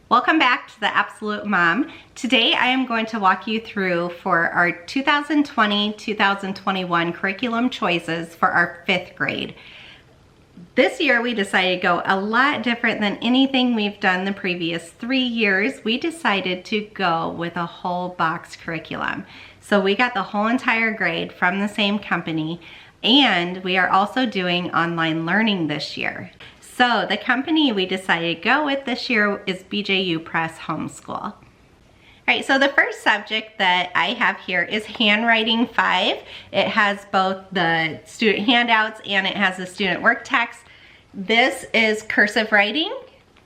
Welcome back to The Absolute Mom. Today I am going to walk you through for our 2020-2021 curriculum choices for our 5th grade. This year we decided to go a lot different than anything we've done the previous 3 years. We decided to go with a whole box curriculum. So we got the whole entire grade from the same company, and we are also doing online learning this year. So the company we decided to go with this year is BJU Press Homeschool. All right, so the first subject that I have here is Handwriting 5. It has both the student handouts and it has the student work text. This is cursive writing.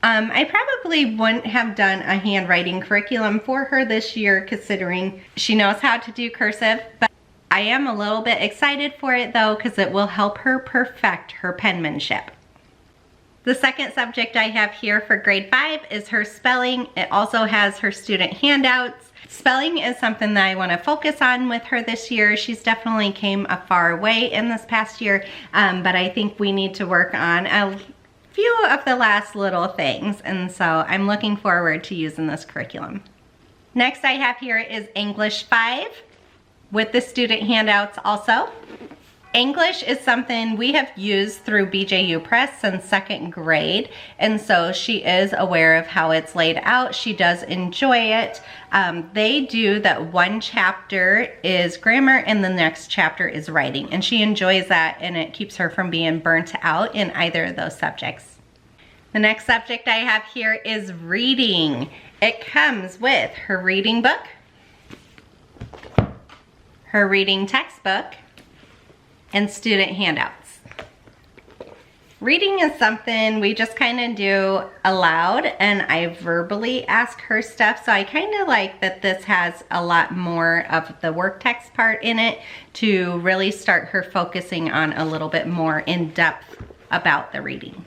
I probably wouldn't have done a handwriting curriculum for her this year considering she knows how to do cursive, but I am a little bit excited for it though because it will help her perfect her penmanship. The second subject I have here for grade 5 is her spelling. It also has her student handouts. Spelling is something that I want to focus on with her this year. She's definitely came a far way in this past year, but I think we need to work on a few of the last little things, and so I'm looking forward to using this curriculum. Next I have here is English 5 with the student handouts also. English is something we have used through BJU Press since 2nd grade, and so she is aware of how it's laid out. She does enjoy it. They do that one chapter is grammar and the next chapter is writing, and she enjoys that, and it keeps her from being burnt out in either of those subjects. The next subject I have here is reading. It comes with her reading book, her reading textbook, and student handouts. Reading is something we just kind of do aloud, and I verbally ask her stuff, so I kind of like that this has a lot more of the work text part in it to really start her focusing on a little bit more in depth about the reading.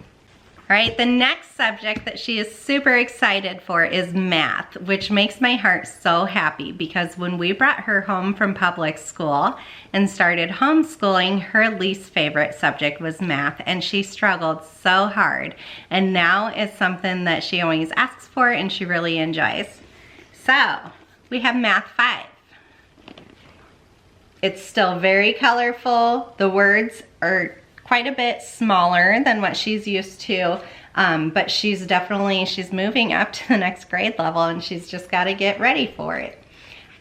All right, the next subject that she is super excited for is math, which makes my heart so happy because when we brought her home from public school and started homeschooling, her least favorite subject was math, and she struggled so hard. And now it's something that she always asks for and she really enjoys. So we have Math 5. It's still very colorful. The words are quite a bit smaller than what she's used to, but she's moving up to the next grade level, and she's just got to get ready for it.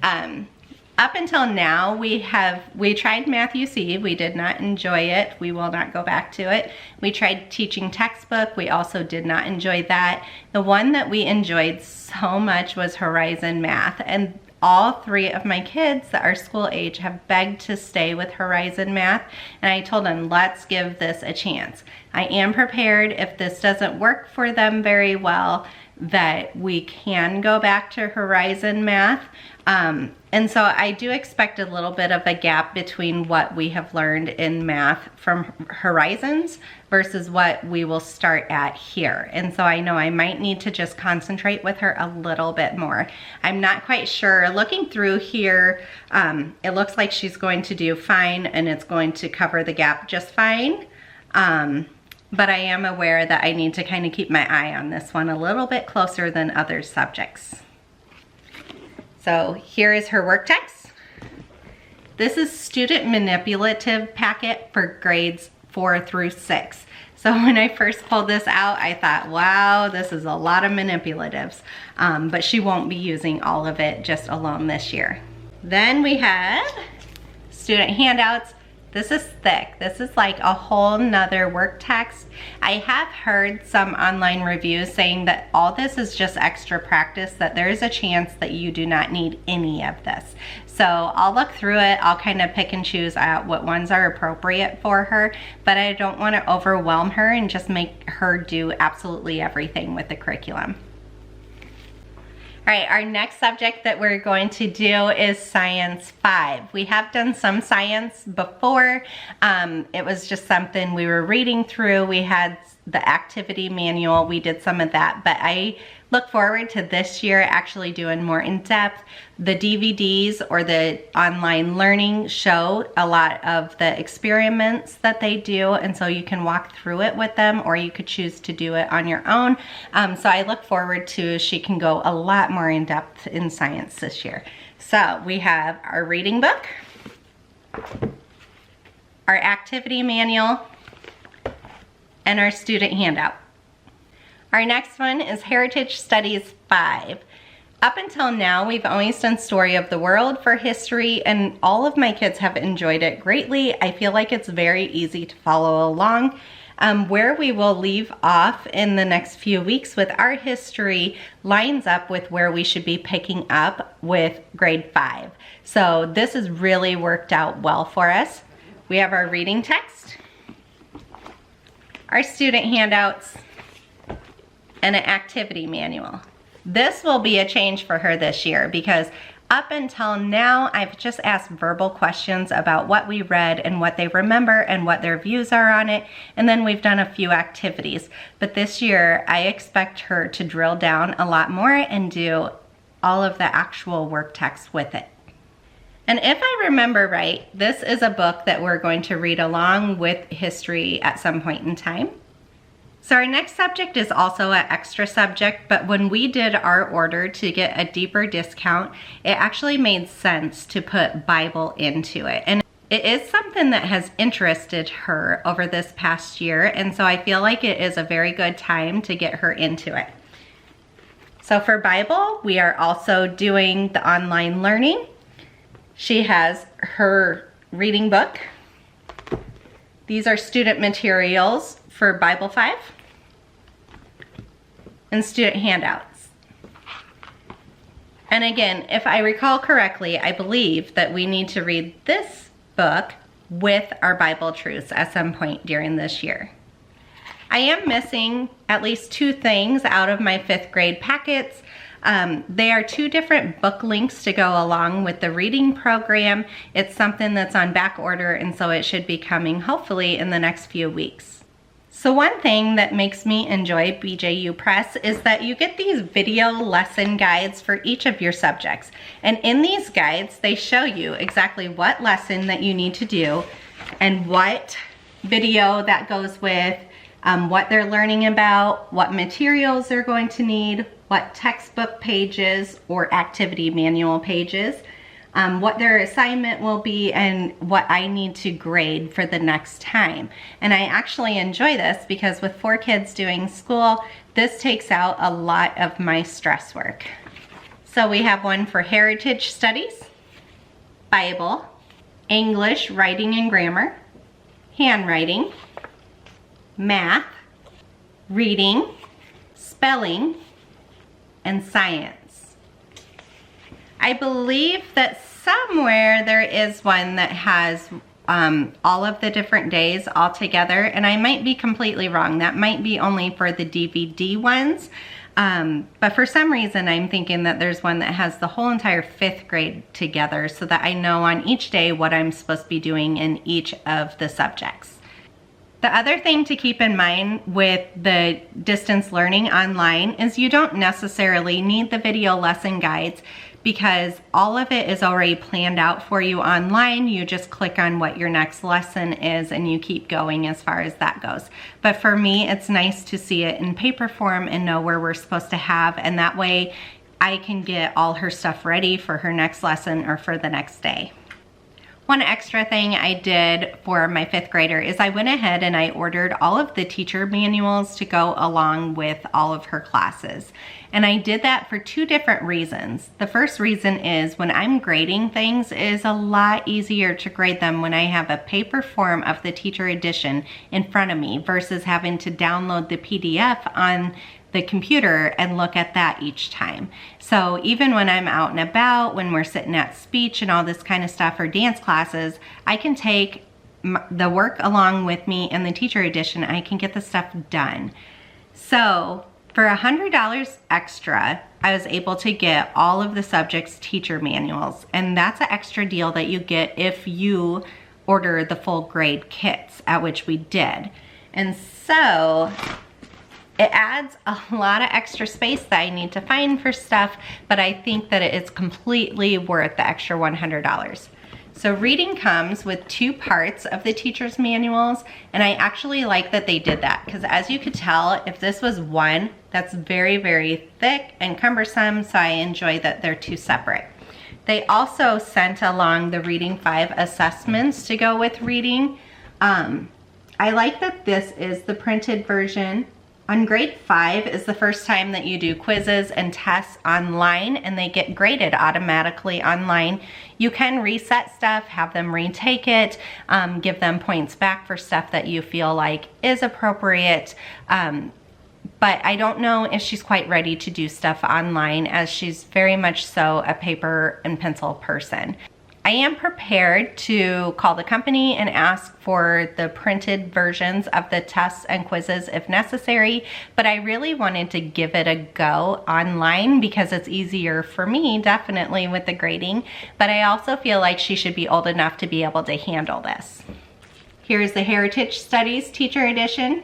Up until now, we tried Math UC. We did not enjoy it. We will not go back to it. We tried teaching textbook. We also did not enjoy that. The one that we enjoyed so much was Horizon Math, and all 3 of my kids that are school age have begged to stay with Horizon Math, and I told them, let's give this a chance. I am prepared if this doesn't work for them very well that we can go back to Horizon Math. And so I do expect a little bit of a gap between what we have learned in math from Horizons versus what we will start at here. And so I know I might need to just concentrate with her a little bit more. I'm not quite sure. Looking through here, it looks like she's going to do fine and it's going to cover the gap just fine. But I am aware that I need to kind of keep my eye on this one a little bit closer than other subjects. So here is her work text. This is student manipulative packet for grades 4 through 6. So when I first pulled this out, I thought, wow, this is a lot of manipulatives. But she won't be using all of it just alone this year. Then we have student handouts. This is thick. This is like a whole nother work text. I have heard some online reviews saying that all this is just extra practice, that there is a chance that you do not need any of this. So I'll look through it. I'll kind of pick and choose out what ones are appropriate for her, but I don't want to overwhelm her and just make her do absolutely everything with the curriculum. All right, our next subject that we're going to do is Science 5. We have done some science before. It was just something we were reading through. We had the activity manual. We did some of that, but I look forward to this year actually doing more in depth. The DVDs or the online learning show a lot of the experiments that they do, and so you can walk through it with them, or you could choose to do it on your own. So I look forward to, she can go a lot more in depth in science this year. So we have our reading book, our activity manual, and our student handout. Our next one is Heritage Studies 5. Up until now, we've always done Story of the World for history, and all of my kids have enjoyed it greatly. I feel like it's very easy to follow along. Where we will leave off in the next few weeks with our history lines up with where we should be picking up with grade 5. So this has really worked out well for us. We have our reading text, our student handouts, and an activity manual. This will be a change for her this year because up until now, I've just asked verbal questions about what we read and what they remember and what their views are on it, and then we've done a few activities. But this year, I expect her to drill down a lot more and do all of the actual work text with it. And if I remember right, this is a book that we're going to read along with history at some point in time. So our next subject is also an extra subject, but when we did our order to get a deeper discount, it actually made sense to put Bible into it. And it is something that has interested her over this past year, and so I feel like it is a very good time to get her into it. So for Bible, we are also doing the online learning. She has her reading book. These are student materials for Bible 5 and student handouts. And again, if I recall correctly, I believe that we need to read this book with our Bible truths at some point during this year. I am missing at least 2 things out of my 5th grade packets. They are 2 different book links to go along with the reading program. It's something that's on back order, and so it should be coming hopefully in the next few weeks. So one thing that makes me enjoy BJU Press is that you get these video lesson guides for each of your subjects. And in these guides, they show you exactly what lesson that you need to do and what video that goes with, what they're learning about, what materials they're going to need, what textbook pages or activity manual pages, what their assignment will be, and what I need to grade for the next time. And I actually enjoy this because with 4 kids doing school, this takes out a lot of my stress work. So we have one for Heritage Studies, Bible, English, Writing and Grammar, Handwriting, Math, Reading, Spelling, and Science. I believe that somewhere there is one that has all of the different days all together, and I might be completely wrong. That might be only for the DVD ones, but for some reason I'm thinking that there's one that has the whole entire 5th grade together so that I know on each day what I'm supposed to be doing in each of the subjects. The other thing to keep in mind with the distance learning online is you don't necessarily need the video lesson guides because all of it is already planned out for you online. You just click on what your next lesson is and you keep going as far as that goes. But for me, it's nice to see it in paper form and know where we're supposed to have, and that way I can get all her stuff ready for her next lesson or for the next day. One extra thing I did for my 5th grader is I went ahead and I ordered all of the teacher manuals to go along with all of her classes. And I did that for 2 different reasons. The first reason is when I'm grading things, it is a lot easier to grade them when I have a paper form of the teacher edition in front of me versus having to download the PDF on the computer and look at that each time. So even when I'm out and about, when we're sitting at speech and all this kind of stuff or dance classes, I can take the work along with me in the teacher edition. I can get the stuff done. So for $100 extra, I was able to get all of the subjects' teacher manuals, and that's an extra deal that you get if you order the full grade kits, at which we did. And so it adds a lot of extra space that I need to find for stuff, but I think that it's completely worth the extra $100. So reading comes with 2 parts of the teacher's manuals, and I actually like that they did that, because as you could tell, if this was one, that's very, very thick and cumbersome, so I enjoy that they're 2 separate. They also sent along the Reading 5 assessments to go with reading. I like that this is the printed version. On grade 5 is the first time that you do quizzes and tests online, and they get graded automatically online. You can reset stuff, have them retake it, give them points back for stuff that you feel like is appropriate. But I don't know if she's quite ready to do stuff online, as she's very much so a paper and pencil person. I am prepared to call the company and ask for the printed versions of the tests and quizzes if necessary, but I really wanted to give it a go online because it's easier for me, definitely, with the grading, but I also feel like she should be old enough to be able to handle this. Here's the Heritage Studies Teacher Edition.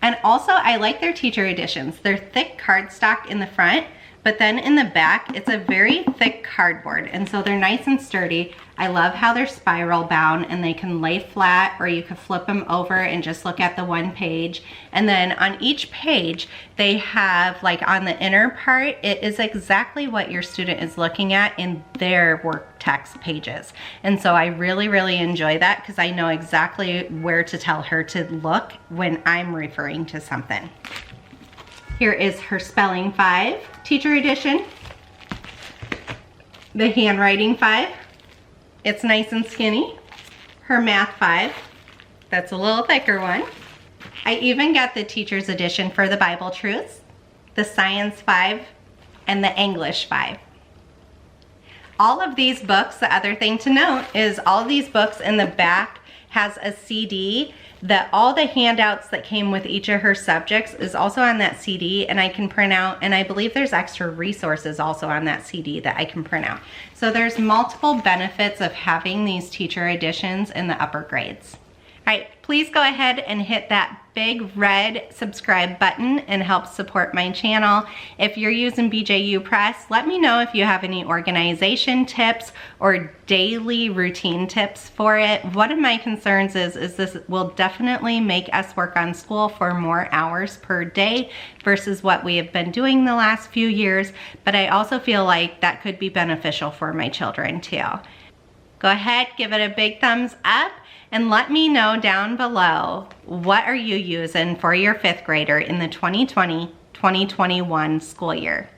And also, I like their teacher editions. They're thick cardstock in the front, but then in the back, it's a very thick cardboard, and so they're nice and sturdy. I love how they're spiral bound and they can lay flat, or you could flip them over and just look at the one page. And then on each page, they have, like on the inner part, it is exactly what your student is looking at in their work text pages. And so I really, really enjoy that, because I know exactly where to tell her to look when I'm referring to something. Here is her Spelling 5 Teacher Edition. The Handwriting 5. It's nice and skinny. Her Math 5. That's a little thicker one. I even got the Teacher's Edition for the Bible Truths, the Science 5, and the English 5. All of these books, the other thing to note is all of these books in the back has a CD that all the handouts that came with each of her subjects is also on that CD, and I can print out, and I believe there's extra resources also on that CD that I can print out. So there's multiple benefits of having these teacher editions in the upper grades. All right, please go ahead and hit that big red subscribe button and help support my channel. If you're using BJU Press, let me know if you have any organization tips or daily routine tips for it. One of my concerns is this will definitely make us work on school for more hours per day versus what we have been doing the last few years, but I also feel like that could be beneficial for my children too. Go ahead, give it a big thumbs up, and let me know down below, what are you using for your 5th grader in the 2020-2021 school year?